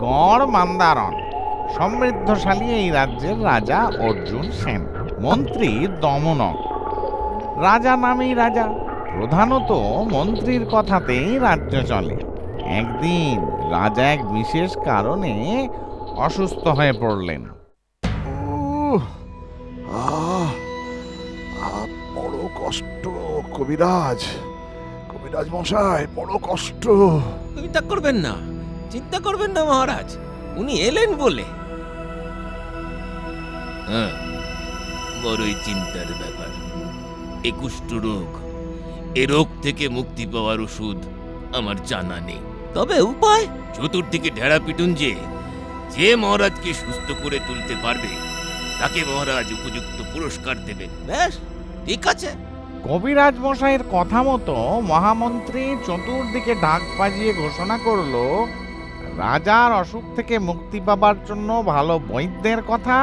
গড় মান্দারণ। সমৃদ্ধশালী এই রাজ্যের রাজা অর্জুন সেন, মন্ত্রী দমনক। রাজা নামেই রাজা, প্রধানত মন্ত্রীর কথাতেই রাজ্য চলে। একদিন রাজা এক বিশেষ কারণে অসুস্থ হয়ে পড়লেন। উহ, আহ, আহ, বড় কষ্ট। কবিরাজ, কবিরাজ মশাই, বড় কষ্ট। চিন্তা করবেন না, চিন্তা করবেন না মহারাজ, উনি এলেন বলে। হ্যাঁ, বড়ই চিন্তার ব্যাপার। এ কুষ্ঠরোগ, এ রোগ থেকে মুক্তি পাওয়ার ওষুধ আমার জানা নেই, তবে উপায়। চতুর্দিকে ঢেড়া পিটুন যে মহারাজকে সুস্থ করে তুলতে পারবে তাকে মহারাজ উপযুক্ত পুরস্কার দেবেন। বেশ, ঠিক আছে। কবিরাজ মশাইয়ের কথা মতো মহামন্ত্রী চতুর্দিকে ঢাক বাজিয়ে ঘোষণা করল রাজার অসুখ থেকে মুক্তি পাবার জন্য ভালো বৈদ্যের কথা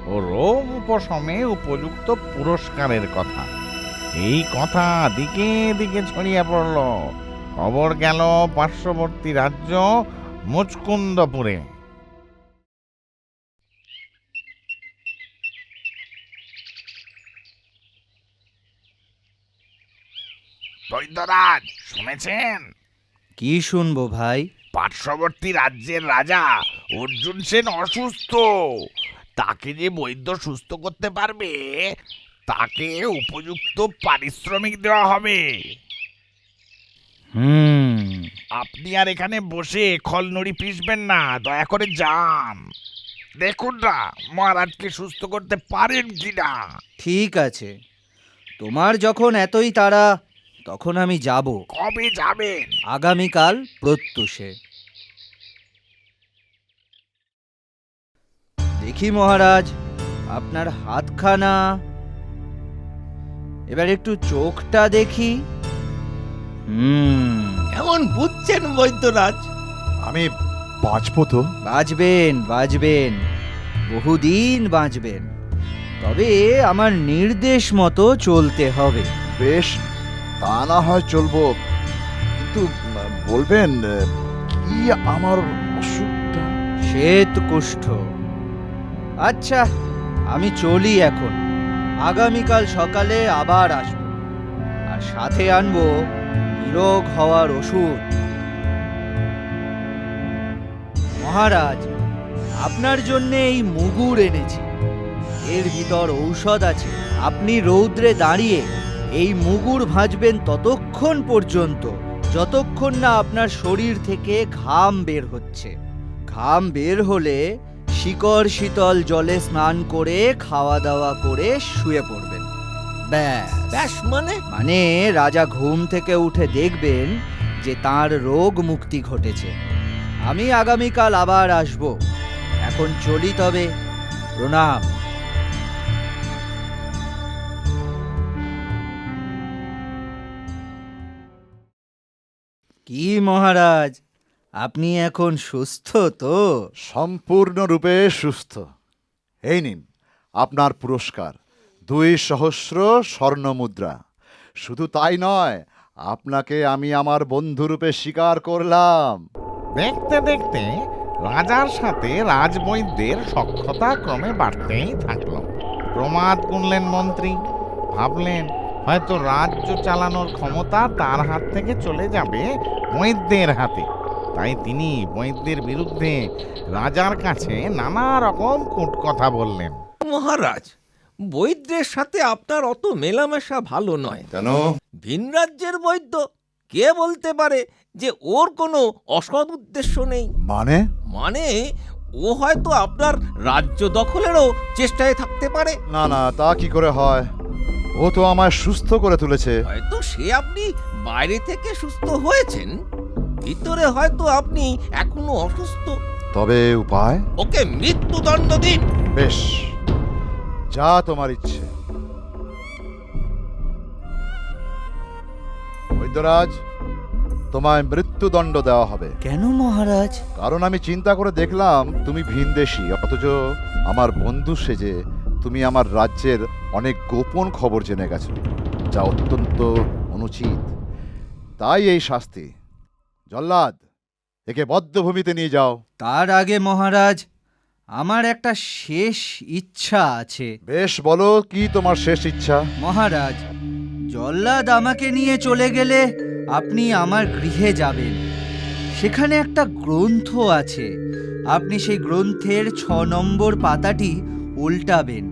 ও রোগ উপশমে উপযুক্ত পুরস্কারের কথা। এই কথা দিকে দিকে ছড়িয়ে পড়ল। খবর গেল পার্শ্ববর্তী রাজ্য মুচকুন্দপুরে। বৈদ্যরাজ, শুনেছেন? কি শুনবো ভাই? পার্শ্ববর্তী রাজ্যের রাজা অর্জুন সেন অসুস্থ। তাকে যে বৈদ্য সুস্থ করতে পারবে তাকে উপযুক্ত পারিশ্রমিক দেওয়া হবে। আপনি আর এখানে বসে খলনড়ি পিষবেন না, দয়া করে যান। দেখুন না মহারাজকে সুস্থ করতে পারেন কিনা। ঠিক আছে, তোমার যখন এতই তাড়া, তখন আমি যাব। কবে যাবেন? আগামীকাল প্রত্যুষে। দেখি মহারাজ, আপনার হাতখানা। এবার একটু চোখটা দেখি। এমন বুঝছেন বৈদ্যরাজ? আমি বাঁচবো তো? বাঁচবেন, বাঁচবেন, বহুদিন বাঁচবেন। তবে আমার নির্দেশ মতো চলতে হবে। বেশ, তা না হয় চলবো, কিন্তু বলবেন কি আমার অসুখটা? শ্বেত কুষ্ঠ। আচ্ছা, আমি চলি এখন। আগামীকাল সকালে আবার আসব, আর সাথে আনবো নিরোগ হওয়ার ওষুধ। মহারাজ, আপনার জন্য এই মুগুর এনেছি। এর ভিতর ঔষধ আছে। আপনি রৌদ্রে দাঁড়িয়ে এই মুগুর ভাঁজবেন ততক্ষণ পর্যন্ত যতক্ষণ না আপনার শরীর থেকে ঘাম বের হচ্ছে। ঘাম বের হলে শিকড় শীতল জলে স্নান করে খাওয়া দাওয়া করে শুয়ে পড়বেন। ব্যাস। ব্যাস মানে? মানে রাজা ঘুম থেকে উঠে দেখবেন যে তার রোগ মুক্তি ঘটেছে। আমি আগামীকাল আবার আসব। এখন চলি তবে। প্রণাম। কি মহারাজ, আপনি এখন সুস্থ তো? সম্পূর্ণরূপে সুস্থ। এই নিন আপনার পুরস্কার, 2,000 স্বর্ণমুদ্রা। শুধু তাই নয়, আপনাকে আমি আমার বন্ধুরূপে স্বীকার করলাম। দেখতে দেখতে রাজার সাথে রাজবৈদ্যের সখ্যতা ক্রমে বাড়তেই থাকল। প্রমাদ গুনলেন মন্ত্রী। ভাবলেন হয়তো রাজ্য চালানোর ক্ষমতা তার হাত থেকে চলে যাবে বৈদ্যের হাতে। তাই তিনি বৈদ্যের বিরুদ্ধে রাজার কাছে নানা রকম কূটকথা বললেন। মহারাজ, বৈদ্যের সাথে আপনার অত মেলামেশা ভালো নয়। কেন? ভিন রাজ্যের বৈদ্য, কে বলতে পারে যে ওর কোনো অসৎ উদ্দেশ্য নেই? মানে ও হয়তো আপনার রাজ্য দখলেরও চেষ্টায় থাকতে পারে। না না, তা কি করে হয়? ও তো আমায় সুস্থ করে তুলেছে। হয়তো সে আপনি বাইরে থেকে সুস্থ হয়েছেন, ভিতরে হয়তো আপনি এখনো অসুস্থ। তবে উপায়? ওকে মৃত্যুদণ্ড দিন। বেশ, যা তোমার ইচ্ছে। বৈদ্যরাজ, তোমায় মৃত্যুদণ্ড দেওয়া হবে। কেন মহারাজ? কারণ আমি চিন্তা করে দেখলাম তুমি ভিনদেশী, অথচ আমার বন্ধু সেজে তুমি আমার রাজ্যের অনেক গোপন খবর জেনে গেছো, যা অত্যন্ত অনুচিত। তাই এই শাস্তি। জল্লাদ, একে বদ্ধভূমিতে নিয়ে যাও। তার আগে মহারাজ, আমার একটা শেষ ইচ্ছা আছে। বেশ, বলো কি তোমার শেষ ইচ্ছা? মহারাজ, জল্লাদ আমাকে নিয়ে চলে গেলে আপনি আমার গৃহে যাবেন। সেখানে একটা গ্রন্থ আছে। আপনি সেই গ্রন্থের 6 নম্বর পাতাটি উল্টাবেন।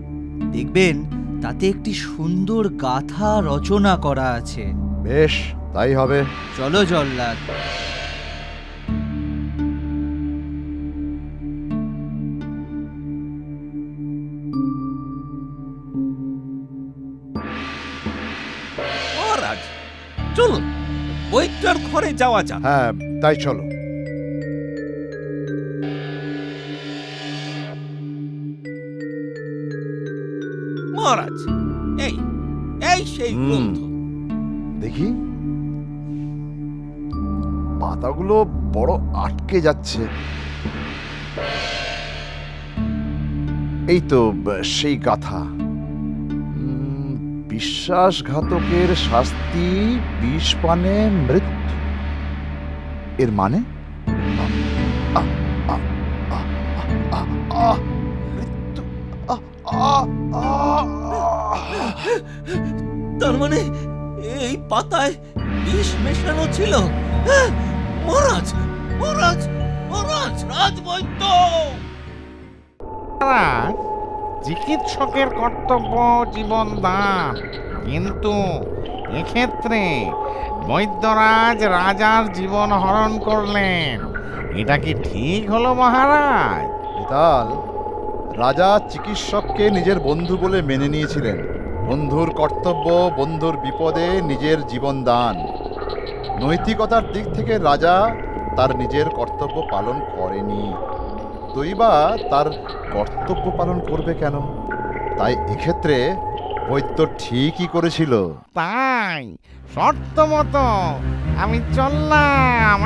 দেখবেন তাতে একটি সুন্দর গাথা রচনা করা আছে। বেশ, তাই হবে। চলো জল্লাদ। মহারাজ, চলুন বৈদ্যর ঘরে যাওয়া যাক। হ্যাঁ, তাই চলো। মহারাজ, এই এই সেই হুম। গ্রন্থ। দেখি, পাতাগুলো বড় আটকে যাচ্ছে। এই তো সেই গাথা। বিশ্বাসঘাতকের শাস্তি, বিষ পানে মৃত্যু। এর মানে মৃত্যু। তার মানে এই পাতায় বিষ মেশানো ছিল। মহারাজ, মহারাজ, মহারাজ, রাজবৈদ্য! মহারাজ, চিকিৎসকের কর্তব্য জীবন দান, কিন্তু এক্ষেত্রে বৈদ্যরাজ রাজার জীবন হরণ করলেন। এটা কি ঠিক হলো মহারাজ? বেতাল, রাজা চিকিৎসককে নিজের বন্ধু বলে মেনে নিয়েছিলেন। বন্ধুর কর্তব্য বন্ধুর বিপদে নিজের জীবন দান। নৈতিকতার দিক থেকে রাজা তার নিজের কর্তব্য পালন করেনি, তুই বা তার কর্তব্য পালন করবে কেন? তাই এক্ষেত্রে বৈদ্য ঠিকই করেছিল। তাই শর্ত মতো আমি চললাম।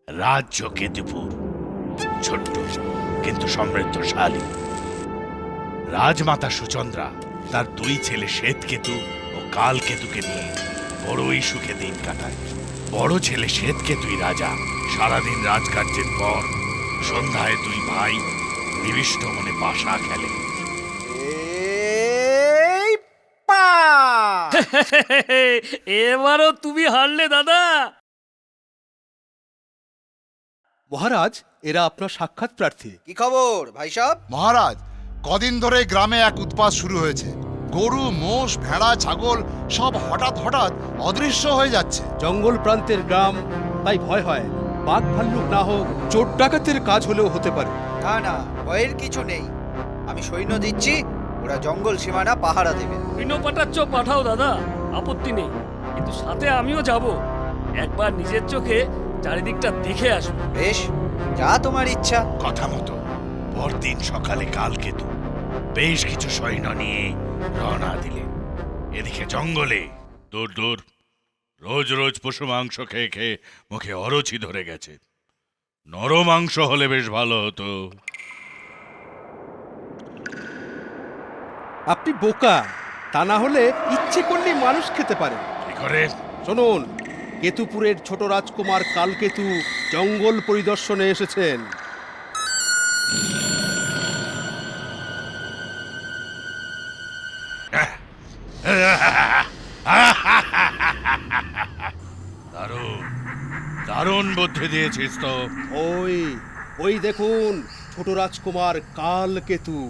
রাজ্য কেতুপুর ছোট্ট কিন্তু সমৃদ্ধশালী। রাজমাতা সুচন্দ্রা তার 2 ছেলে শ্বেতকেতু ও কালকেতুকে নিয়ে বড়ই সুখে দিন কাটায়। বড় ছেলে শ্বেতকেতুই রাজা। সারাদিন রাজকার্যের পর সন্ধ্যায় 2 ভাই নিবিষ্ট মনে পাশা খেলে। এবারও তুমি হারলে দাদা। মহারাজ, এরা আপনার সাক্ষাৎ প্রার্থী। কি খবর ভাই সাহেব? মহারাজ, কদিন ধরে গ্রামে এক উৎপাত শুরু হয়েছে। গরু, মোষ, ভেড়া, ছাগল সব হঠাৎ হঠাৎ অদৃশ্য হয়ে যাচ্ছে। জঙ্গল প্রান্তের গ্রাম, তাই ভয় হয় বাঘ ভাল্লুক না হোক চোর ডাকাতের কাজ হলেও হতে পারে। না না, ভয়ের কিছু নেই। আমি সৈন্য দিচ্ছি, ওরা জঙ্গল সীমানা পাহারা দেবে। সৈন্য পাঠাচ্ছ পাঠাও দাদা, আপত্তি নেই, কিন্তু সাথে আমিও যাব। একবার নিজের চোখে চারিদিকটা দেখে আসবো। বেশ, যা তোমার ইচ্ছা। কথা মতো পরদিন সকালে কালকেতু বেশ কিছু সৈন্য নিয়ে রওনা দিলেন। এদিকে জঙ্গলে দূর দূর রোজ রোজ পশু মাংস খেয়ে খেয়ে মুখে অরুচি ধরে গেছে। নর মাংস হলে বেশ ভালো হতো। আপনি বোকা, তা না হলে ইচ্ছে করলেই মানুষ খেতে পারেন। কি করে? শুনুন, কেতুপুরের ছোট রাজকুমার কালকেতু জঙ্গল পরিদর্শনে এসেছেন। দারুণ দারুণ বুদ্ধি দিয়েছিস তো। ওই ওই দেখুন ছোট রাজকুমার কালকেতু।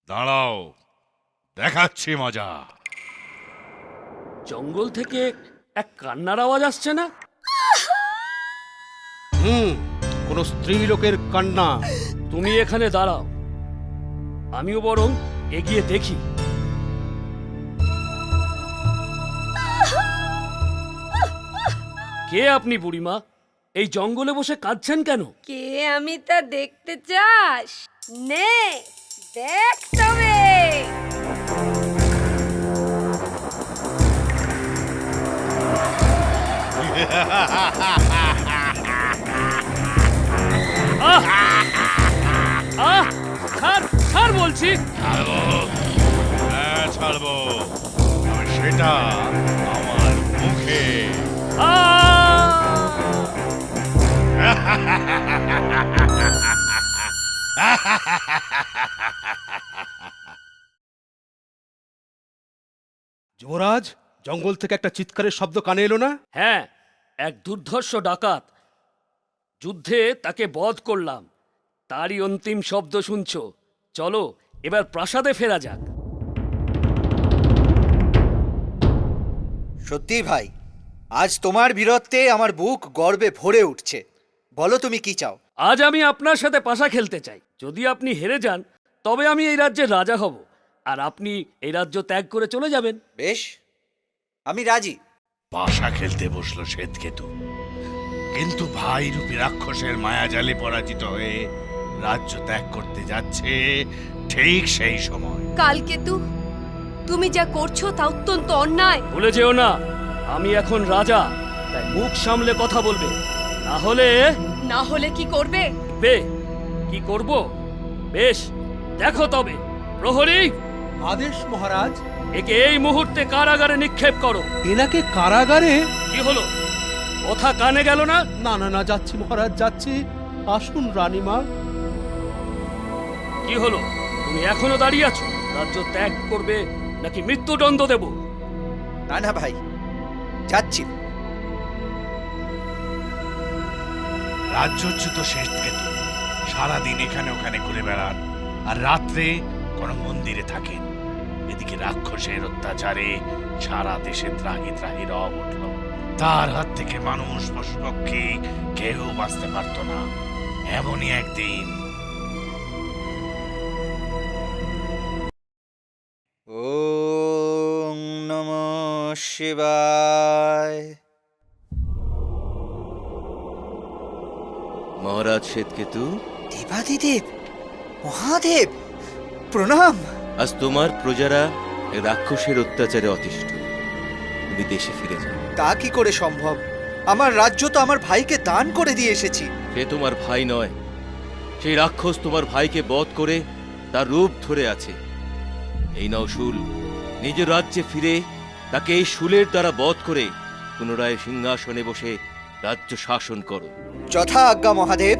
দাঁড়াও, দেখাচ্ছি মজা। জঙ্গল থেকে এক কান্নার আওয়াজ আসছে না? কোন স্ত্রী লোকের কান্না। তুমি এখানে দাঁড়াও, আমিও বরং এগিয়ে দেখি। কে আপনি বুড়িমা? এই জঙ্গলে বসে কাঁদছেন কেন? কে আমি তা দেখতে চাস? নে দেখ তবে। ছাড় ছাড় বলছি। ছাড়বো, হ্যাঁ ছাড়বো, তবে সেটা আমার মুখে। যুবরাজ, জঙ্গল থেকে একটা চিৎকারের শব্দ কানে এলো না? হ্যাঁ, এক দুর্ধর্ষ ডাকাত। যুদ্ধে তাকে বধ করলাম, তারই অন্তিম শব্দ শুনছো। চলো এবার প্রাসাদে ফেরা যাক। সত্যি ভাই, আজ তোমার বীরত্বে আমার বুক গর্বে ভরে উঠছে। বলো তুমি কি চাও? আজ আমি আপনার সাথে পাশা খেলতে চাই। যদি আপনি হেরে যান তবে আমি এই রাজ্যের রাজা হব, আর আপনি এই রাজ্য ত্যাগ করে চলে যাবেন। বেশ, আমি রাজি। পাশা খেলতে বসলো শ্বেতকেতু, কিন্তু ভাই রূপী রাক্ষসের মায়াজালে পরাজিত হয়ে রাজ্য ত্যাগ করতে যাচ্ছে ঠিক সেই সময়। কালকেতু, তুমি যা করছো তা অত্যন্ত অন্যায়। ভুলে যেও না, আমি এখন রাজা, তাই মুখ সামলে কথা বলবে। না হলে না হলে কি করবে? কি করব? বেশ, দেখো তবে। প্রহরী, আদেশ মহারাজ। একে এই মুহূর্তে কারাগারে নিক্ষেপ করো। এনাকে কারাগারে? কি হলো, কথা কানে গেল না? না না না, যাচ্ছি মহারাজ, যাচ্ছি। আসুন রানীমা। কি হলো, তুমি এখনো দাঁড়িয়ে আছো? রাজ্য ত্যাগ করবে নাকি মৃত্যুদণ্ড দেব? না না ভাই, যাচ্ছি। রাজ্যচ্যুত শ্বেতকেতু সারাদিন এখানে ওখানে ঘুরে বেড়ান, আর রাত্রে কোন মন্দিরে থাকেন। এদিকে রাক্ষসের অত্যাচারে সারা দেশে ত্রাহি ত্রাহি রব উঠল। তার হাত থেকে মানুষ পশুপক্ষী কেউ বাঁচতে পারত না। এমনই একদিন ওম নমঃ শিবায়। মহারাজ শ্বেতকেতু, দেবাদিদেব, মহাদেব, প্রণাম। আজ তোমার প্রজারা এক রাক্ষসের অত্যাচারে অতিষ্ঠ। তুমি দেশে ফিরে যাও। তা কি করে সম্ভব? আমার রাজ্য তো আমার ভাইকে দান করে দিয়ে এসেছি। সে তোমার ভাই নয়, সেই রাক্ষস তোমার ভাইকে বধ করে তার রূপ ধরে আছে। এই নাও শুল, নিজ রাজ্যে ফিরে তাকে এই শুলের দ্বারা বধ করে পুনরায় সিংহাসনে বসে রাজ্য শাসন করো। যথা আজ্ঞা মহাদেব।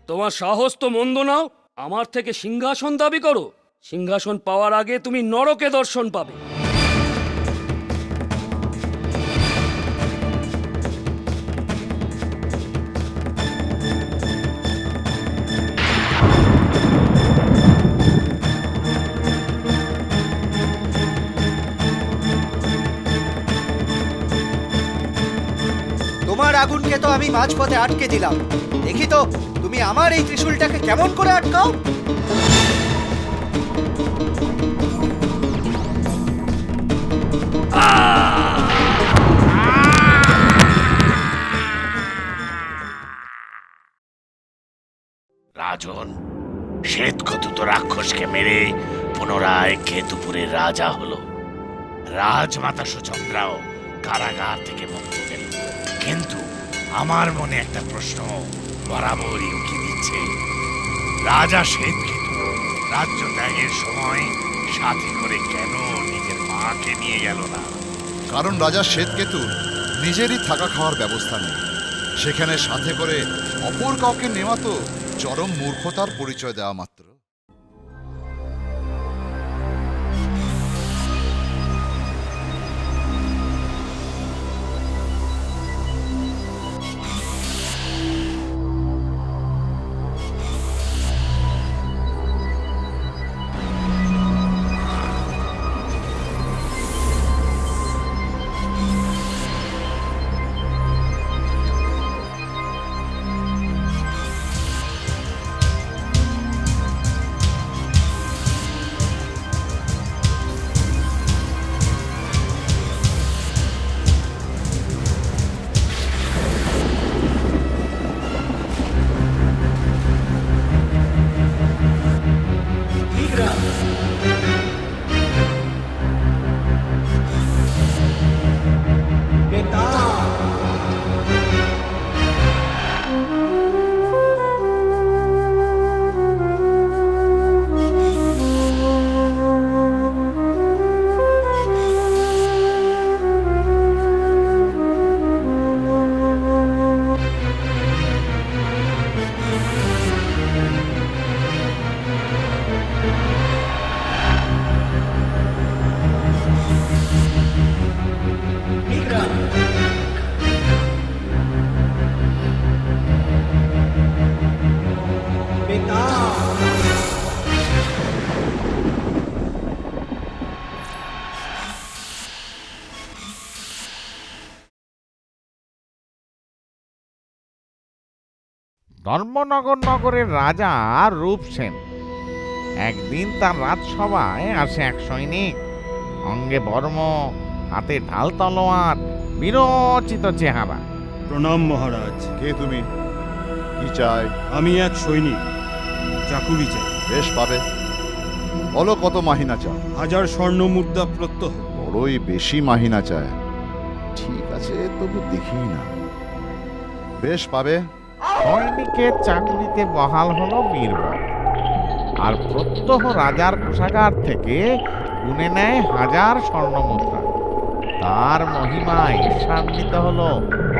তোমার সাহস তো মন্দ নাও, আমার থেকে সিংহাসন দাবি করো। সিংহাসন পাওয়ার আগে তুমি নরকে দর্শন পাবে। আগুনকে তো আমি মাঝপথে আটকে দিলাম, দেখি তো তুমি আমার এই ত্রিশূলটাকে কেমন করে আটকাও। রাজন, শ্বেতকেতু তো রাক্ষসকে মেরে পুনরায় কেতুপুরের রাজা হলো। রাজমাতা সুচন্দ্রাও কারাগার থেকে মুক্তি পেল। কিন্তু আমার মনে একটা প্রশ্ন বরাবরই উকি দিচ্ছে, রাজা শ্বেতকেতু রাজ্য ত্যাগের সময় সাথে করে কেন নিজের মাকে নিয়ে গেল না? কারণ রাজা শ্বেতকেতু নিজেরই থাকা খাওয়ার ব্যবস্থা নেই, সেখানে সাথে করে অপর কাউকে নেওয়া তো চরম মূর্খতার পরিচয় দেওয়া মাত্র। ধর্মনগর নগরের রাজা রূপসেন। একদিন তার রাজসভায় আসে এক সৈনিক, অঙ্গে বর্ম, হাতে ঢাল তলোয়ার, বিরচিত চেহারা। প্রণাম মহারাজ। কে তুমি? কি চাই? আমি এক সৈনিক, চাকুরি চাই। বেশ, পাবে। বলো কত মাহিনা চাও? 1000 স্বর্ণ মুদ্রা প্রত্যহ। বড়ই বেশি মাহিনা চায়। ঠিক আছে, তবু দেখি না। বেশ, পাবে। সৈনিকের চাকরিতে বহাল হলো বীরবর, আর প্রত্যহ রাজার কোষাগার থেকে গুনে নেয় 1000 স্বর্ণমুদ্রা। তার মহিমায় ঈর্ষান্বিত হলো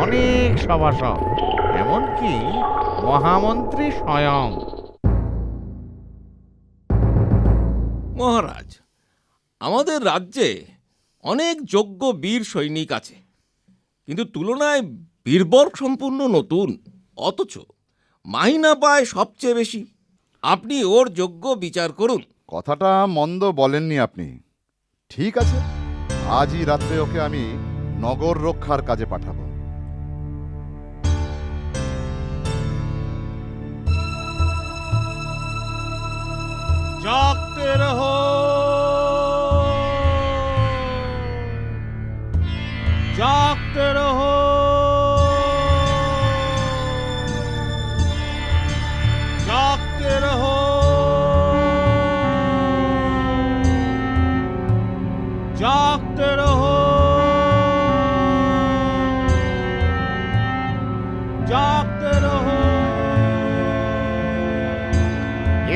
অনেক সভাসদ, এমনকি মহামন্ত্রী স্বয়ং। মহারাজ, আমাদের রাজ্যে অনেক যোগ্য বীর সৈনিক আছে, কিন্তু তুলনায় বীরবর সম্পূর্ণ নতুন, অথচ মাহিনা পায় সবচেয়ে বেশি। আপনি ওর যোগ্য বিচার করুন। কথাটা মন্দ বলেননি আপনি। ঠিক আছে, আজই রাত্রে ওকে আমি নগর রক্ষার কাজে পাঠাবো। जागते रहो, जागते रहो, जागते रहो, जागते रहो, जागते रहो।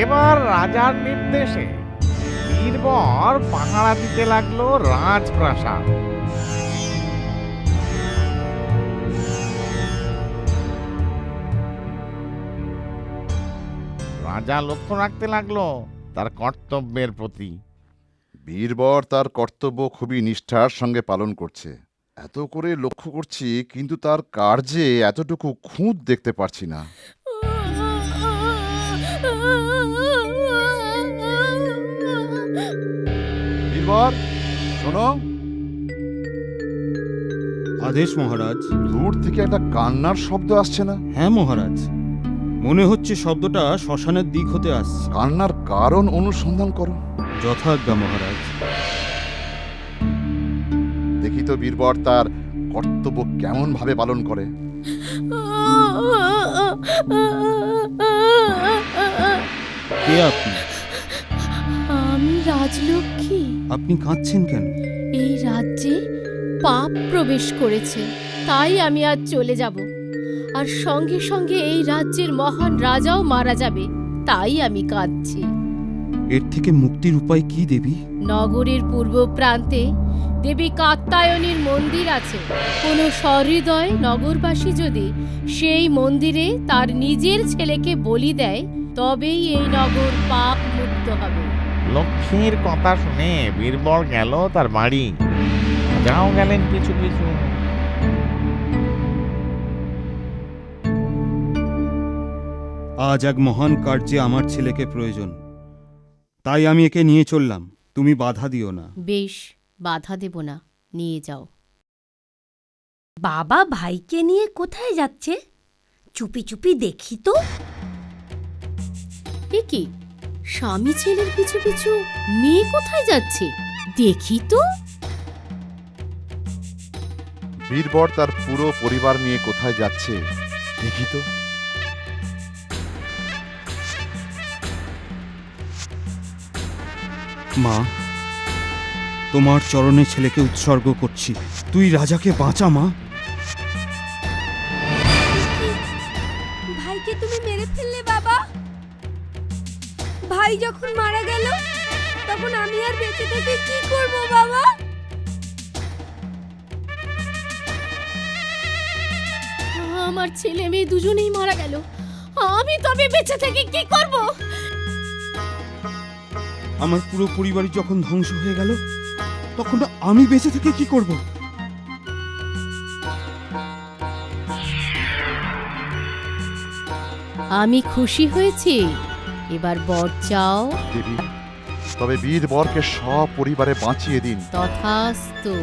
এবার রাজার নির্দেশে বীরবর পাহারা দিতে লাগলো রাজপ্রাসাদ। রাজা লক্ষ্য রাখতে লাগলো তার কর্তব্যের প্রতি। বীরবর তার কর্তব্য খুবই নিষ্ঠার সঙ্গে পালন করছে। এত করে লক্ষ্য করছি, কিন্তু তার কার্যে এতটুকু খুঁত দেখতে পারছি না। বীরবর, শোনো। আদেশ মহারাজ। দূর থেকে একটা কান্নার শব্দ আসছে না? হ্যাঁ মহারাজ, মনে হচ্ছে শব্দটা শ্মশানের দিক হতে আসছে। কান্নার কারণ অনুসন্ধান করো। যথাজ্ঞা মহারাজ। দেখি তো বীরবর তার কর্তব্য কেমন ভাবে পালন করে। কে আপনি? আমি রাজলক্ষ্মী। আপনি কাঁদছেন কেন? এই রাজ্যে পাপ প্রবেশ করেছে, তাই আমি আজ চলে যাব। আর সঙ্গে সঙ্গে এই রাজ্যের মহান রাজাও মারা যাবে, তাই আমি কাঁদছি। এর থেকে মুক্তির উপায় কি দেবী? নগরের পূর্ব প্রান্তে দেবী কাত্যায়নীর মন্দির আছে। কোনো সহৃদয় নগরবাসী যদি সেই মন্দিরে তার নিজের ছেলেকে বলি দেয়, তবেই এই নগর পাপ মুক্ত হবে। লক্ষ্মীর কথা শুনে বীরবর গেল তার বাড়ি। রাজাও গেলেন পিছু পিছু। আজ এক মহান কার্যে আমার ছেলেকে প্রয়োজন, তাই আমি একে নিয়ে চললাম। তুমি বাধা দিও না। বেশ, বাধা দেব না, নিয়ে যাও। বাবা ভাইকে নিয়ে কোথায় যাচ্ছে? চুপি চুপি দেখি তো। এ কি, স্বামী ছেলের পিছু পিছু মেয়ে কোথায় যাচ্ছে? দেখি তো। বীরবর তার পুরো পরিবার নিয়ে কোথায় যাচ্ছে দেখি তো। মা, তোমার চরণে ছেলেকে উৎসর্গ করছি। তুই রাজাকে বাঁচা মা। ভাইকে তুমি মেরে ফেললে বাবা। ভাই যখন মারা গেল, তখন আমি আর বেঁচে থেকে কি করব বাবা? আমার ছেলে মেয়ে দুজনেই মারা গেল, আমি তবে বেঁচে থেকে কি করব? আমার পুরো পরিবার যখন ধ্বংস হয়ে গেল, তখন আমি বেঁচে থেকে কি করব? আমি খুশি হয়েছি, এবার বর চাও। দেবী, তবে বীরবরকে সপরিবারে বাঁচিয়ে দিন। তথাস্তু।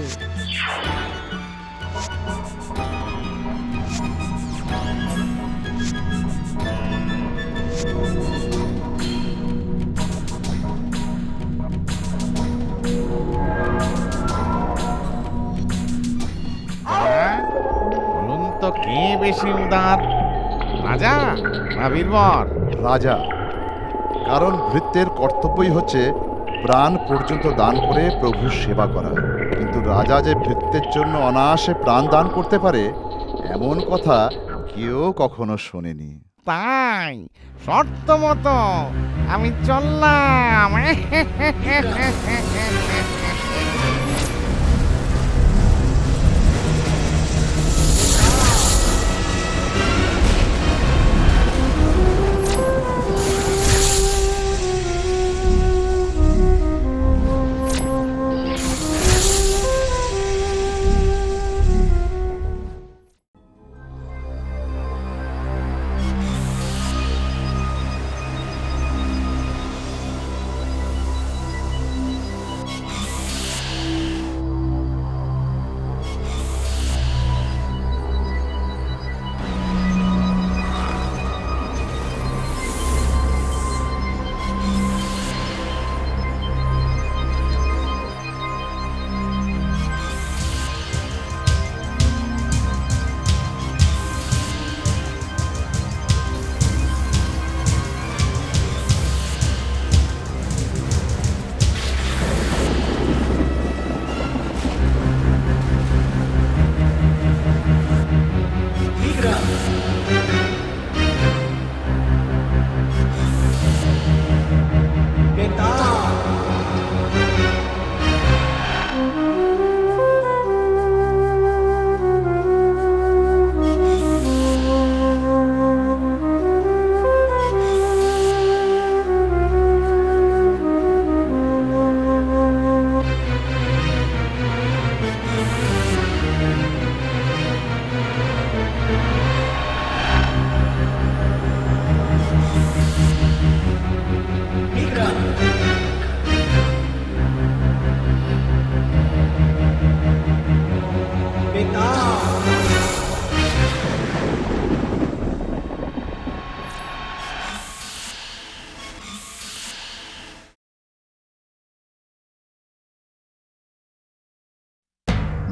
হ্যাঁ? বলুন তো কে বেশি উদার, রাজা না বীরবর? রাজা, কারণ ভৃত্যের কর্তব্যই হচ্ছে প্রাণ পর্যন্ত দান করে প্রভুর সেবা করা। কিন্তু রাজা যে ভৃত্যের জন্য অনায়াসে প্রাণ দান করতে পারে, এমন কথা কেউ কখনো শোনেনি। তাই শর্ত মতো আমি চললাম।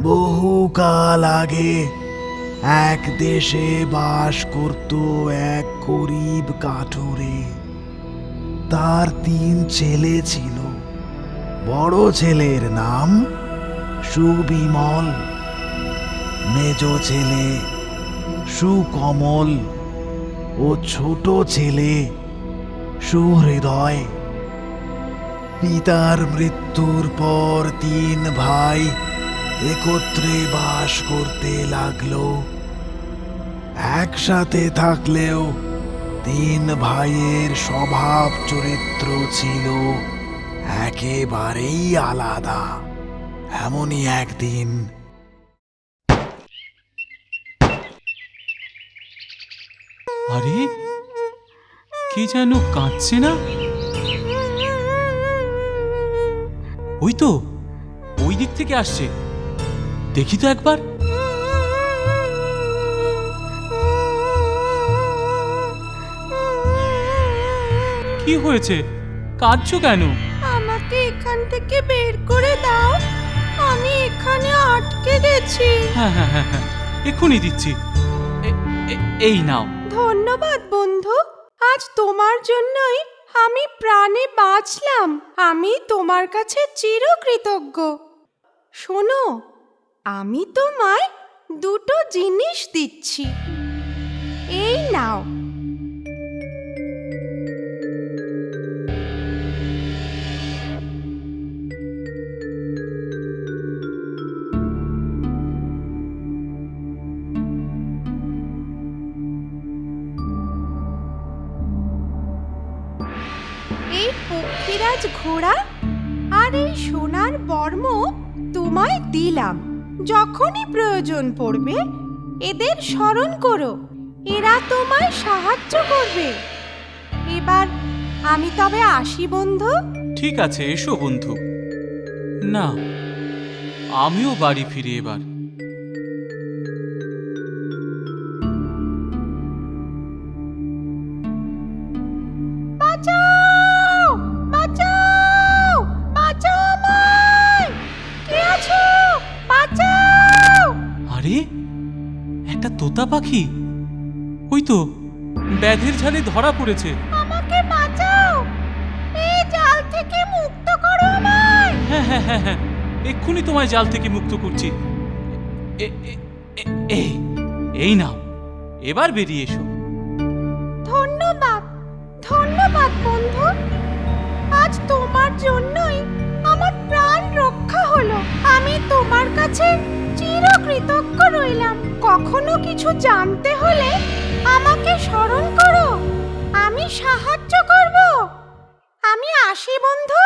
বহুকাল আগে এক দেশে বাস করত এক গরিব কাঠুরে। তার 3 ছেলে ছিল। বড় ছেলের নাম সুবিমল, মেজ ছেলে সুকমল ও ছোট ছেলে সুহৃদয়। পিতার মৃত্যুর পর 3 ভাই একত্রে বাস করতে লাগলো। একসাথে থাকলেও 3 ভাইয়ের স্বভাব চরিত্র ছিল একেবারেই আলাদা। এমনই একদিন আরে কি যেন কাঁদছে না? ওই তো ওই দিক থেকে আসছে, দেখি তো একবার। কি হয়েছে, কাঁদছো কেন? আমাকে এখান থেকে বের করে দাও, আমি এখানে আটকে গেছি। হ্যাঁ হ্যাঁ হ্যাঁ হ্যাঁ, এক্ষুনি দিচ্ছি। এই নাও। ধন্যবাদ বন্ধু, আজ তোমার জন্যই আমি প্রাণে বাঁচলাম। আমি তোমার কাছে চিরকৃতজ্ঞ। শোনো, আমি তোমায় 2টো জিনিস দিচ্ছি, এই নাও। এই পক্ষীরাজ ঘোড়া আর এই সোনার বর্ম তোমায় দিলাম। যখনই প্রয়োজন পড়বে এদের স্মরণ করো, এরা তোমায় সাহায্য করবে। এবার আমি তবে আসি বন্ধু। ঠিক আছে, এসো বন্ধু। না, আমিও বাড়ি ফিরি এবার। বাঁচাও, বাঁচাও, বাঁচাও আমায়! কে আছো? বাঁচাও! আরে একটা তোতা পাখি, ওই তো ব্যাধের ঝালে ধরা পড়েছে। আমাকে বাঁচাও, এই জাল থেকে মুক্ত করো আমায়। হ্যাঁ হ্যাঁ হ্যাঁ হ্যাঁ, এক্ষুনি তোমায় জাল থেকে মুক্ত করছি। এই নাও, এবার বেরিয়ে এসো। ধন্যবাদ, ধন্যবাদ বন্ধু, আজ তোমার জন্যই আমার প্রাণ রক্ষা হলো। আমি তোমার কাছে চিরকৃতজ্ঞ রইলাম। কখনো কিছু জানতে হলে আমাকে স্মরণ করো, আমি সাহায্য করব। আমি আসি বন্ধু,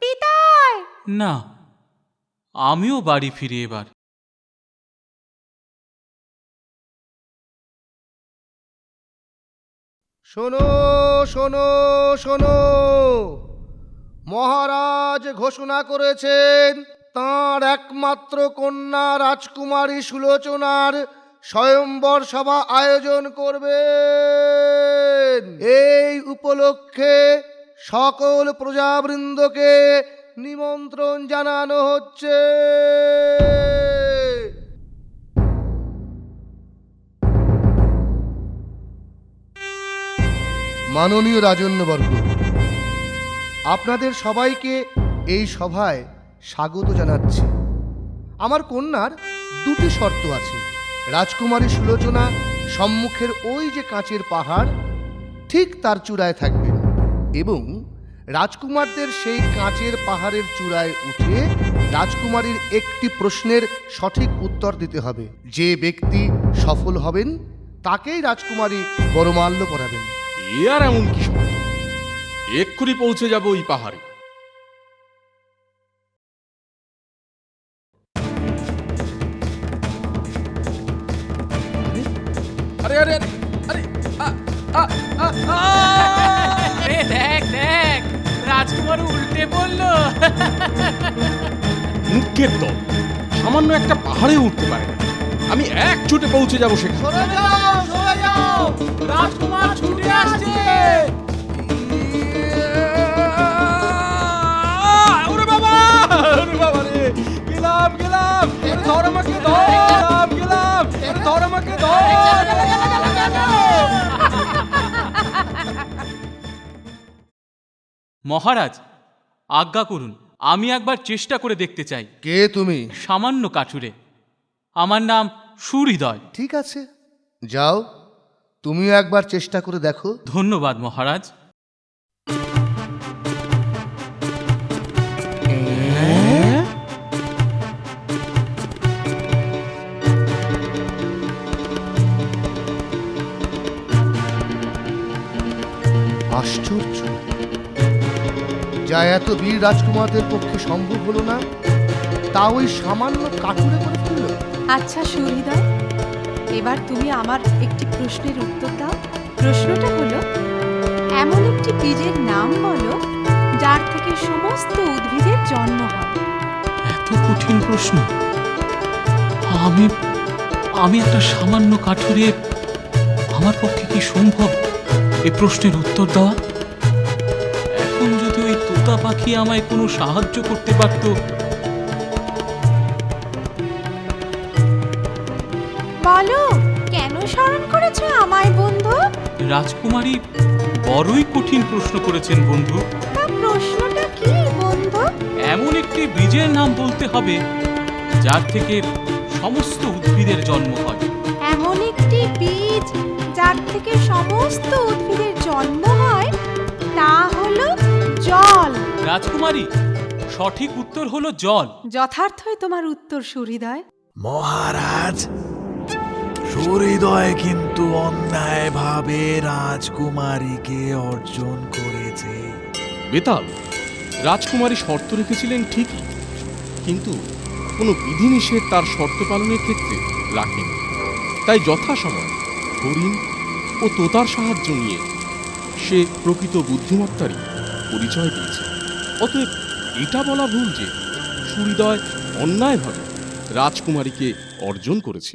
বিদায়। না, আমিও বাড়ি ফিরি এবার। শোনো শোনো শোনো, মহারাজ ঘোষণা করেছেন তাঁর একমাত্র কন্যা রাজকুমারী সুলোচনার স্বয়ম্বর সভা আয়োজন করবেন। এই উপলক্ষে সকল প্রজাবৃন্দকে নিমন্ত্রণ জানানো হচ্ছে। মাননীয় রাজন্যবর্গ, আপনাদের সবাইকে এই সভায় স্বাগত জানাচ্ছি। আমার কন্যার 2টি শর্ত আছে। রাজকুমারী সুলোচনা সম্মুখের ওই যে কাঁচের পাহাড়, ঠিক তার চূড়ায় থাকবেন এবং রাজকুমারদের সেই কাঁচের পাহাড়ের চূড়ায় উঠে রাজকুমারীর একটি প্রশ্নের সঠিক উত্তর দিতে হবে। যে ব্যক্তি সফল হবেন তাকেই রাজকুমারী বরমাল্য পরাবেন। এ আর এমন কি শর্ত? এক্ষুনি পৌঁছে যাব ওই পাহাড়ে। আরে আরে আরে আরে দেখ দেখ, রাজকুমার উল্টে পড়লো। মুখের দল সামান্য একটা পাহাড়ে উঠতে পারে না, আমি এক ছুটে পৌঁছে যাব সেখানে। সরে যাও, সরে যাও, রাজকুমার ছুটে আসছে। ওরে বাবা, ওরে বাবা রে, গেলাম গেলাম। মহারাজ, আজ্ঞা করুন, আমি একবার চেষ্টা করে দেখতে চাই। কে তুমি? সামান্য কাঠুরে। আমার নাম সুহৃদয়। ঠিক আছে, যাও, তুমিও একবার চেষ্টা করে দেখো। ধন্যবাদ মহারাজ। আশ্চর্য, যা এত বীর রাজকুমারদের পক্ষে সম্ভব হলো না, তা ওই সামান্য কাঠুরে করে ফেলল। আচ্ছা সুহৃদয়, এবার তুমি আমার একটি প্রশ্নের উত্তর দাও। প্রশ্নটা হলো, এমন একটি বীজের নাম বলো যার থেকে সমস্ত উদ্ভিদের জন্ম হয়। এত কঠিন প্রশ্ন! আমি একটা সামান্য কাঠুরে, আমার পক্ষে কি সম্ভব এ প্রশ্নের উত্তর দেওয়া? এখন যদি ওই তোতা পাখি আমায় কোনো সাহায্য করতে পারত। বলো, কেন স্মরণ করেছো আমায় বন্ধু? রাজকুমারী বড়ই কঠিন প্রশ্ন করেছেন বন্ধু। তা প্রশ্নটা কি বন্ধু? এমন একটি বীজের নাম বলতে হবে যার থেকে সমস্ত উদ্ভিদের জন্ম হয়। এমন একটি বীজ যার থেকে সমস্ত উদ্ভিদের জন্ম হয়, তা হলো জল। রাজকুমারী, সঠিক উত্তর হলো জল। যথার্থই তোমার উত্তর সুহৃদয়। মহারাজ, সুহৃদয় কিন্তু অন্যায়ভাবে রাজকুমারীকে অর্জন করেছে। বেতাল, রাজকুমারী শর্ত রেখেছিলেন ঠিকই, কিন্তু কোনো বিধিনিষেধ তার শর্ত পালনের ক্ষেত্রে রাখেনি। তাই যথাসময় হরিণ ও তোতার সাহায্য নিয়ে সে প্রকৃত বুদ্ধিমত্তারই পরিচয় দিয়েছে। অতএব এটা বলা ভুল যে সুহৃদয় অন্যায়ভাবে রাজকুমারীকে অর্জন করেছে।